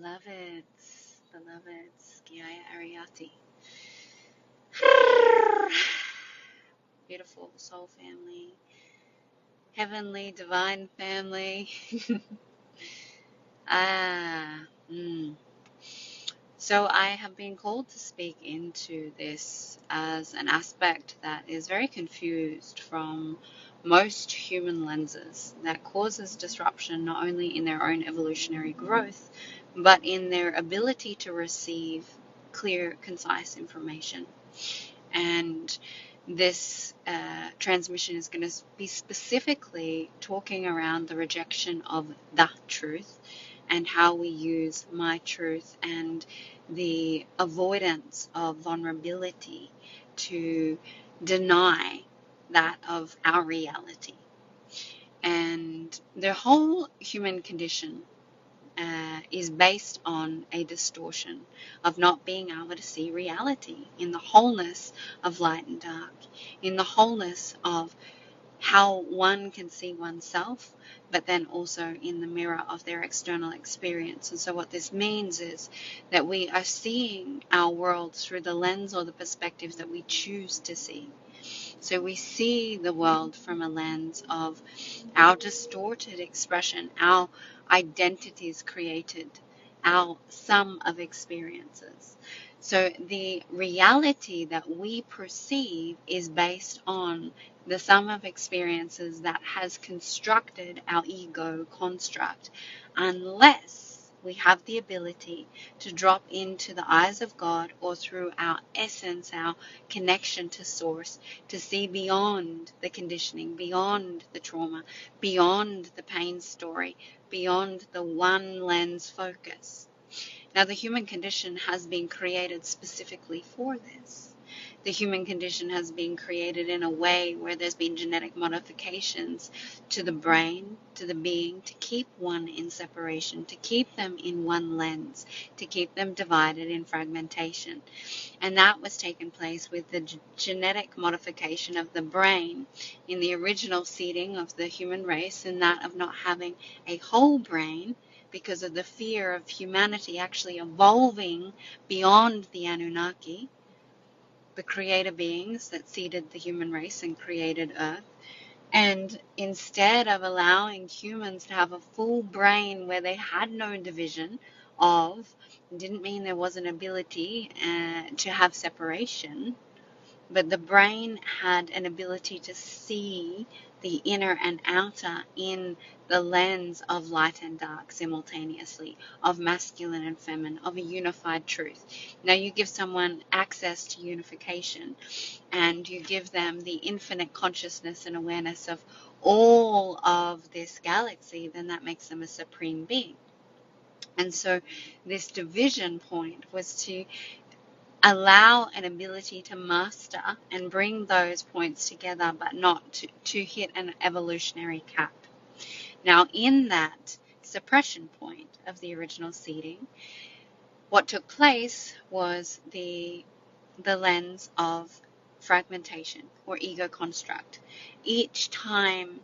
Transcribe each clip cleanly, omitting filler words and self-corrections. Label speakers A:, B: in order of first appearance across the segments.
A: beloveds, Geeia Ariati. Beautiful soul family, heavenly divine family. ah, mm. So I have been called to speak into this as an aspect that is very confused from most human lenses, that causes disruption not only in their own evolutionary growth, but in their ability to receive clear, concise information. And this transmission is going to be specifically talking around the rejection of the truth and how we use my truth and the avoidance of vulnerability to deny that of our reality. And the whole human condition is based on a distortion of not being able to see reality in the wholeness of light and dark, in the wholeness of how one can see oneself, but then also in the mirror of their external experience. And so what this means is that we are seeing our world through the lens or the perspectives that we choose to see. So we see the world from a lens of our distorted expression, our identities created, our sum of experiences. So the reality that we perceive is based on the sum of experiences that has constructed our ego construct, unless we have the ability to drop into the eyes of God or through our essence, our connection to source, to see beyond the conditioning, beyond the trauma, beyond the pain story, beyond the one lens focus. Now, the human condition has been created specifically for this. The human condition has been created in a way where there's been genetic modifications to the brain, to the being, to keep one in separation, to keep them in one lens, to keep them divided in fragmentation. And that was taken place with the genetic modification of the brain in the original seeding of the human race, and that of not having a whole brain because of the fear of humanity actually evolving beyond the Anunnaki, the creator beings that seeded the human race and created Earth. And instead of allowing humans to have a full brain where they had no division of, didn't mean there was an ability to have separation, but the brain had an ability to see the inner and outer in the lens of light and dark simultaneously, of masculine and feminine, of a unified truth. Now you give someone access to unification and you give them the infinite consciousness and awareness of all of this galaxy, then that makes them a supreme being. And so this division point was to allow an ability to master and bring those points together, but not to hit an evolutionary cap. Now, in that suppression point of the original seeding, what took place was the lens of fragmentation or ego construct. Each time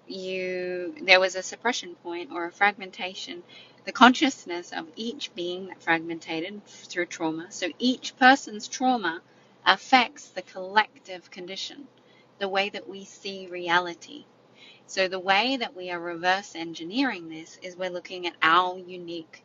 A: there was a suppression point or a fragmentation, the consciousness of each being that fragmented through trauma. So each person's trauma affects the collective condition, the way that we see reality. So the way that we are reverse engineering this is we're looking at our unique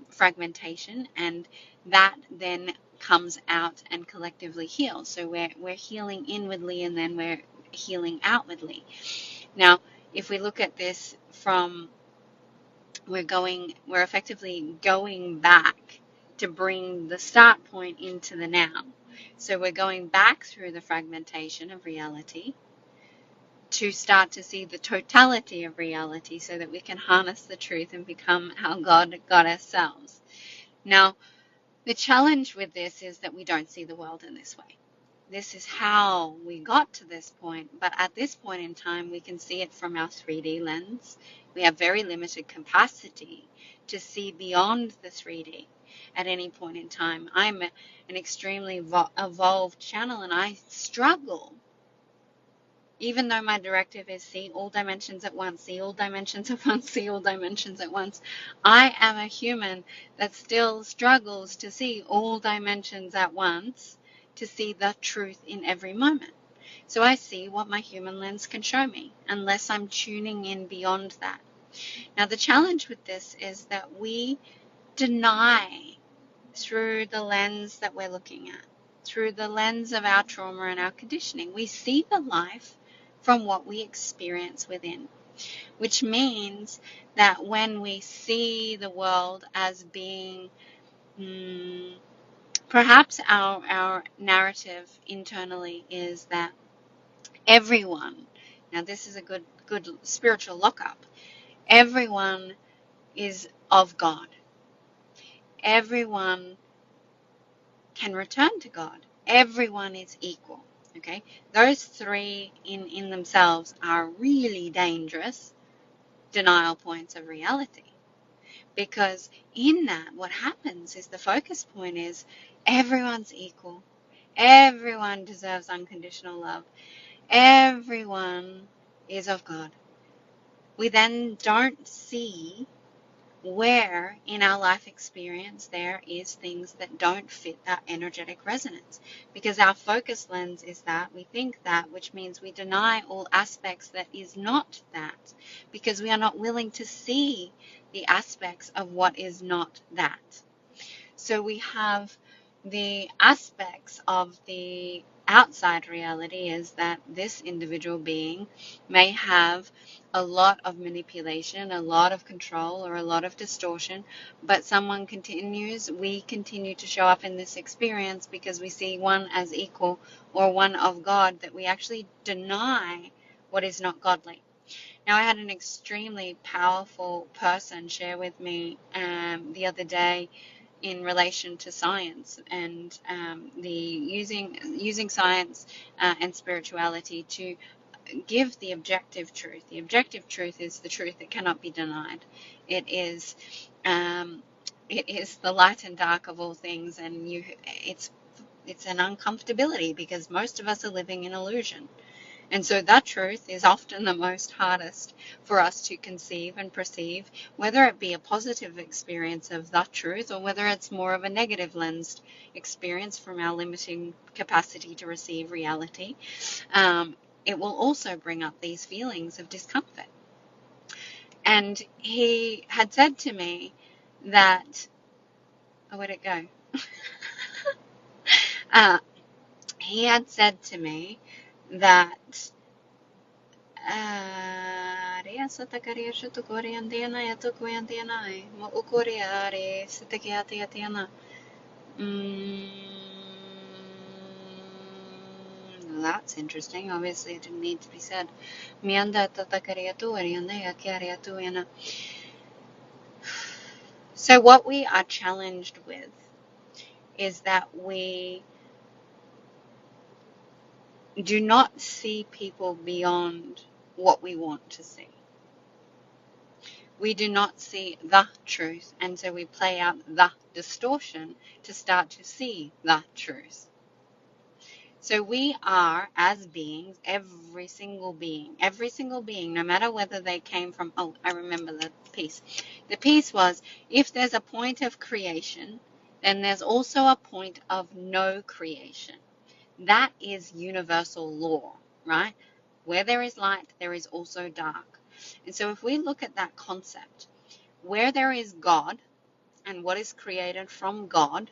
A: fragmentation, and that then comes out and collectively heals. So we're healing inwardly and then we're healing outwardly. Now, if we look at this from, we're effectively going back to bring the start point into the now. So we're going back through the fragmentation of reality to start to see the totality of reality so that we can harness the truth and become our God ourselves. Now, the challenge with this is that we don't see the world in this way. This is how we got to this point, but at this point in time, we can see it from our 3D lens. We have very limited capacity to see beyond the 3D at any point in time. I'm an extremely evolved channel, and I struggle Even though my directive is see all dimensions at once, see all dimensions at once, see all dimensions at once, I am a human that still struggles to see all dimensions at once, to see the truth in every moment. So I see what my human lens can show me, unless I'm tuning in beyond that. Now, the challenge with this is that we deny through the lens that we're looking at, through the lens of our trauma and our conditioning. We see the life from what we experience within, which means that when we see the world as being perhaps our narrative internally is that everyone, now this is a good spiritual lockup, everyone is of God. Everyone can return to God. Everyone is equal. Okay? Those three in themselves are really dangerous denial points of reality. Because in that, what happens is the focus point is everyone's equal. Everyone deserves unconditional love. Everyone is of God. We then don't see where in our life experience there is things that don't fit that energetic resonance, because our focus lens is that we think that, which means we deny all aspects that is not that, because we are not willing to see the aspects of what is not that. So we have the aspects of the outside reality is that this individual being may have a lot of manipulation, a lot of control, or a lot of distortion, but we continue to show up in this experience because we see one as equal or one of God, that we actually deny what is not godly. Now, I had an extremely powerful person share with me the other day in relation to science and the using science and spirituality to give the objective truth. The objective truth is the truth that cannot be denied. It is the light and dark of all things, and it's an uncomfortability because most of us are living in illusion. And so that truth is often the most hardest for us to conceive and perceive, whether it be a positive experience of that truth or whether it's more of a negative lensed experience from our limiting capacity to receive reality. It will also bring up these feelings of discomfort. And he had said to me that, oh, where'd it go? He had said to me that that's interesting. Obviously, it didn't need to be said. So what we are challenged with is that we do not see people beyond what we want to see. We do not see the truth, and so we play out the distortion to start to see the truth. So we are, as beings, every single being, no matter whether they came from, oh, I remember the piece. The piece was, if there's a point of creation, then there's also a point of no creation. That is universal law, right? Where there is light, there is also dark. And so if we look at that concept, where there is God and what is created from God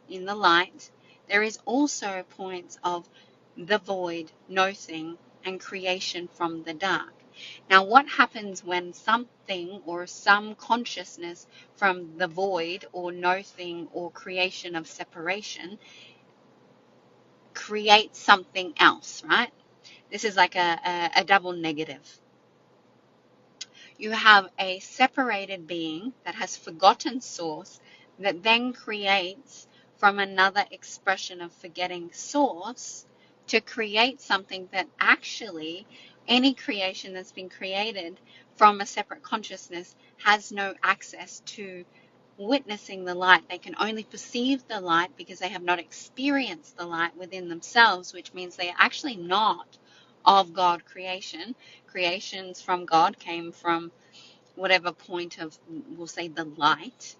A: in the light, there is also points of the void, nothing, and creation from the dark. Now, what happens when something or some consciousness from the void or nothing or creation of separation creates something else, right? This is like a double negative. You have a separated being that has forgotten source that then creates from another expression of forgetting source to create something that actually any creation that's been created from a separate consciousness has no access to witnessing the light. They can only perceive the light because they have not experienced the light within themselves, which means they are actually not of God creation. Creations from God came from whatever point of, we'll say, the light.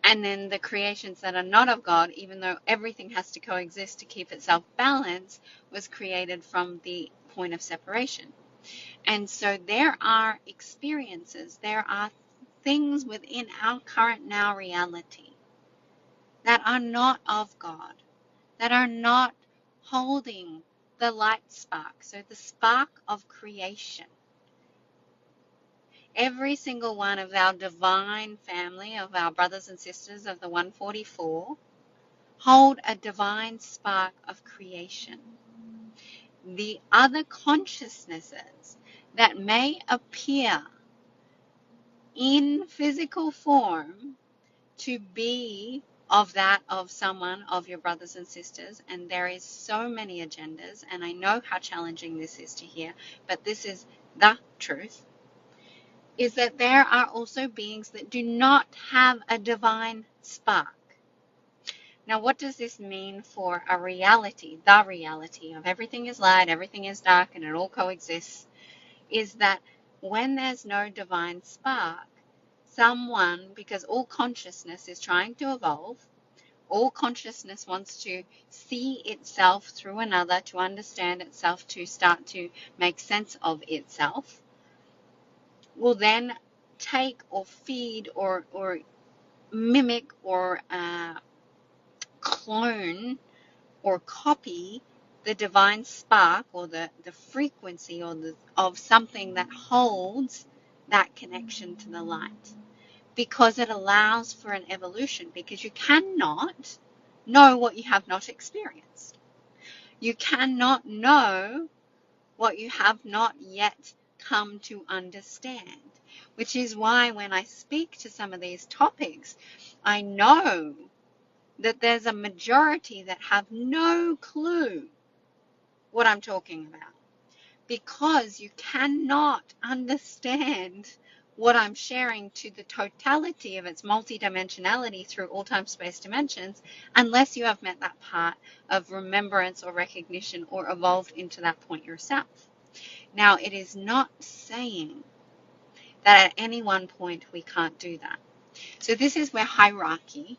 A: And then the creations that are not of God, even though everything has to coexist to keep itself balanced, was created from the point of separation. And so there are experiences, there are things within our current now reality that are not of God, that are not holding the light spark, so the spark of creation. Every single one of our divine family, of our brothers and sisters of the 144, hold a divine spark of creation. The other consciousnesses that may appear in physical form to be of that of someone of your brothers and sisters, and there is so many agendas, and I know how challenging this is to hear, but this is the truth, is that there are also beings that do not have a divine spark. Now, what does this mean for a reality, the reality of everything is light, everything is dark, and it all coexists, is that when there's no divine spark, someone, because all consciousness is trying to evolve, all consciousness wants to see itself through another, to understand itself, to start to make sense of itself, will then take or feed or mimic or clone or copy the divine spark or the frequency or of something that holds that connection to the light, because it allows for an evolution, because you cannot know what you have not experienced. You cannot know what you have not yet come to understand, which is why when I speak to some of these topics, I know that there's a majority that have no clue what I'm talking about, because you cannot understand what I'm sharing to the totality of its multidimensionality through all time space dimensions unless you have met that part of remembrance or recognition or evolved into that point yourself. Now, it is not saying that at any one point we can't do that. So this is where hierarchy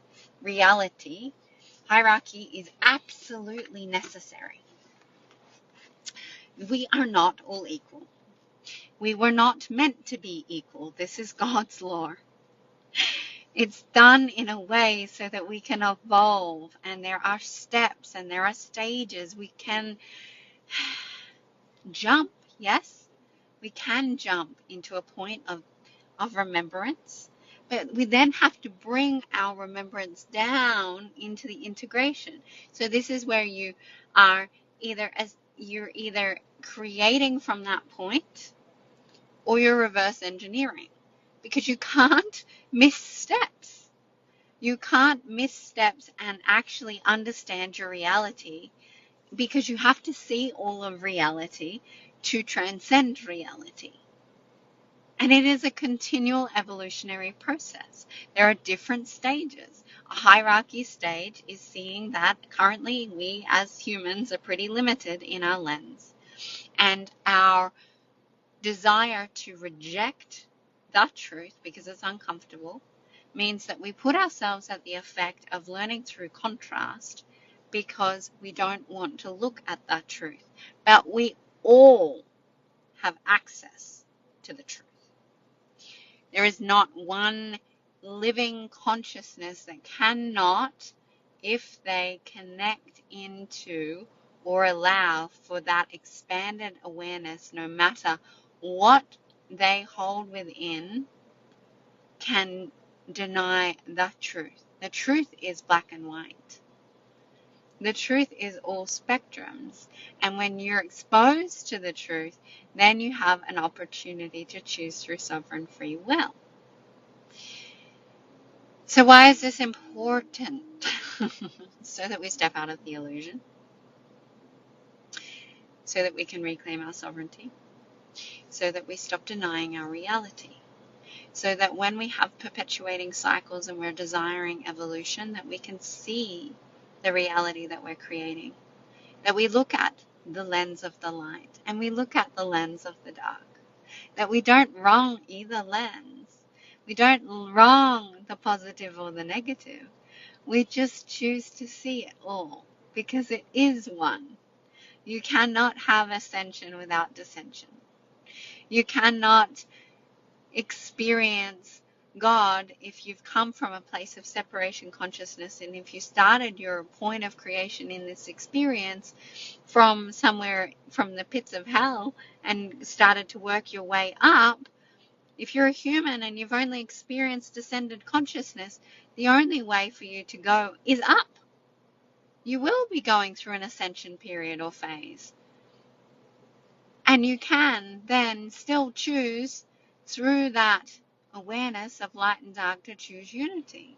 A: is absolutely necessary. We are not all equal. We were not meant to be equal. This is God's law. It's done in a way so that we can evolve, and there are steps and there are stages. We can jump, yes, we can jump into a point of remembrance, but we then have to bring our remembrance down into the integration. So this is where you are you're either creating from that point or you're reverse engineering, because you can't miss steps. You can't miss steps and actually understand your reality, because you have to see all of reality to transcend reality. And it is a continual evolutionary process. There are different stages. A hierarchy stage is seeing that currently we as humans are pretty limited in our lens. And our desire to reject the truth because it's uncomfortable means that we put ourselves at the effect of learning through contrast, because we don't want to look at that truth. But we all have access to the truth. There is not one living consciousness that cannot, if they connect into or allow for that expanded awareness, no matter what they hold within, can deny the truth. The truth is black and white. The truth is all spectrums. And when you're exposed to the truth, then you have an opportunity to choose through sovereign free will. So why is this important? So that we step out of the illusion, so that we can reclaim our sovereignty, so that we stop denying our reality, so that when we have perpetuating cycles and we're desiring evolution, that we can see the reality that we're creating, that we look at the lens of the light and we look at the lens of the dark. That we don't wrong either lens. We don't wrong the positive or the negative. We just choose to see it all because it is one. You cannot have ascension without descension. You cannot experience God if you've come from a place of separation consciousness, and if you started your point of creation in this experience from somewhere from the pits of hell and started to work your way up. If you're a human and you've only experienced descended consciousness, the only way for you to go is up. You will be going through an ascension period or phase. And you can then still choose through that awareness of light and dark to choose unity.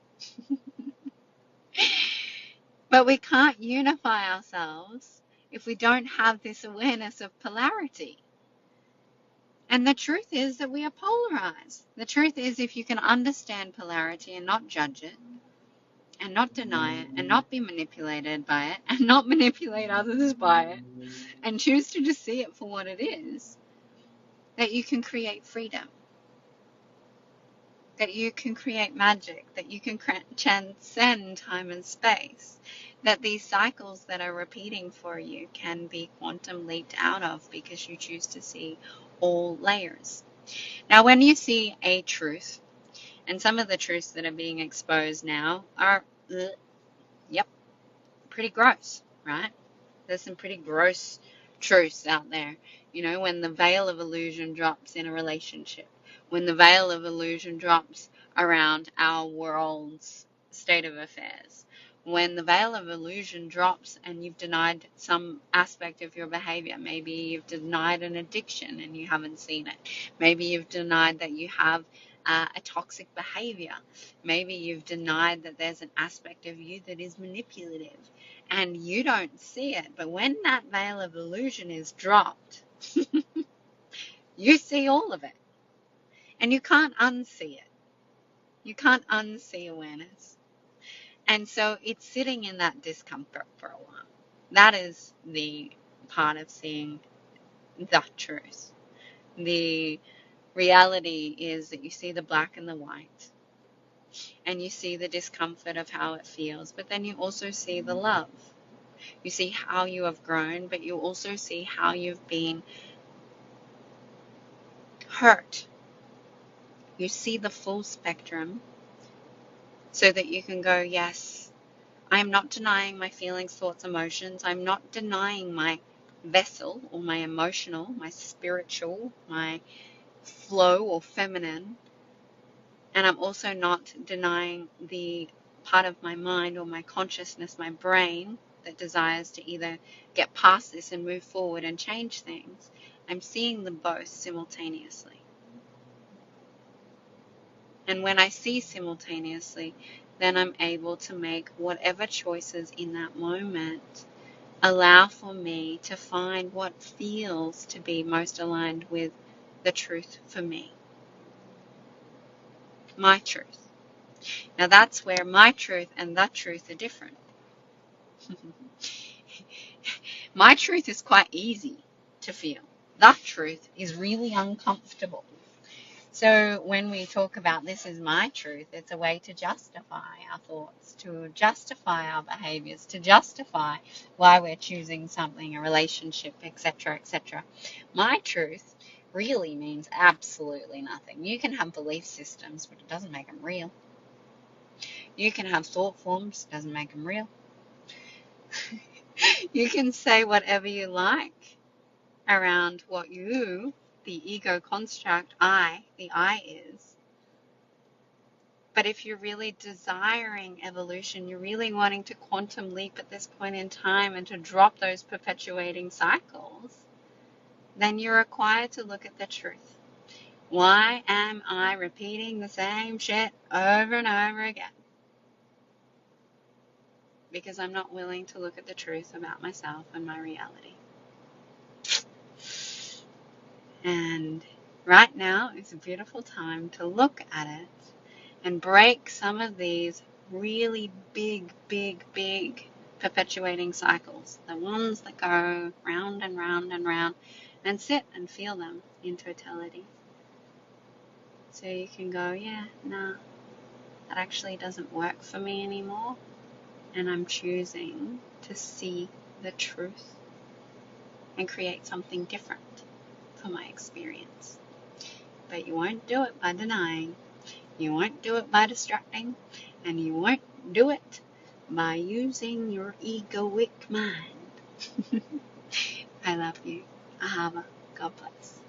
A: But we can't unify ourselves if we don't have this awareness of polarity. And the truth is that we are polarized. The truth is, if you can understand polarity and not judge it, and not deny it, and not be manipulated by it, and not manipulate others by it, and choose to just see it for what it is, that you can create freedom, that you can create magic, that you can transcend time and space, that these cycles that are repeating for you can be quantum leaped out of because you choose to see all layers. Now, when you see a truth, and some of the truths that are being exposed now are, pretty gross, right? There's some pretty gross truths out there. You know, when the veil of illusion drops in a relationship, when the veil of illusion drops around our world's state of affairs, when the veil of illusion drops and you've denied some aspect of your behavior. Maybe you've denied an addiction and you haven't seen it. Maybe you've denied that you have a toxic behavior. Maybe you've denied that there's an aspect of you that is manipulative and you don't see it. But when that veil of illusion is dropped, you see all of it. And you can't unsee it. You can't unsee awareness. And so it's sitting in that discomfort for a while. That is the part of seeing the truth. The reality is that you see the black and the white. And you see the discomfort of how it feels. But then you also see the love. You see how you have grown, but you also see how you've been hurt. You see the full spectrum so that you can go, yes, I am not denying my feelings, thoughts, emotions. I'm not denying my vessel or my emotional, my spiritual, my flow or feminine. And I'm also not denying the part of my mind or my consciousness, my brain, that desires to either get past this and move forward and change things. I'm seeing them both simultaneously. And when I see simultaneously, then I'm able to make whatever choices in that moment allow for me to find what feels to be most aligned with the truth for me. My truth. Now that's where my truth and the truth are different. My truth is quite easy to feel. The truth is really uncomfortable. So when we talk about this is my truth, it's a way to justify our thoughts, to justify our behaviors, to justify why we're choosing something, a relationship, etc., etc. My truth really means absolutely nothing. You can have belief systems, but it doesn't make them real. You can have thought forms, it doesn't make them real. You can say whatever you like around what you, the ego construct, the I is. But if you're really desiring evolution, you're really wanting to quantum leap at this point in time and to drop those perpetuating cycles, then you're required to look at the truth. Why am I repeating the same shit over and over again? Because I'm not willing to look at the truth about myself and my reality. And right now is a beautiful time to look at it and break some of these really big perpetuating cycles, the ones that go round and round and round, and sit and feel them in totality. So you can go, yeah, nah, that actually doesn't work for me anymore, and I'm choosing to see the truth and create something different for my experience. But you won't do it by denying, you won't do it by distracting, and you won't do it by using your egoic mind. I love you. Ahava. God bless.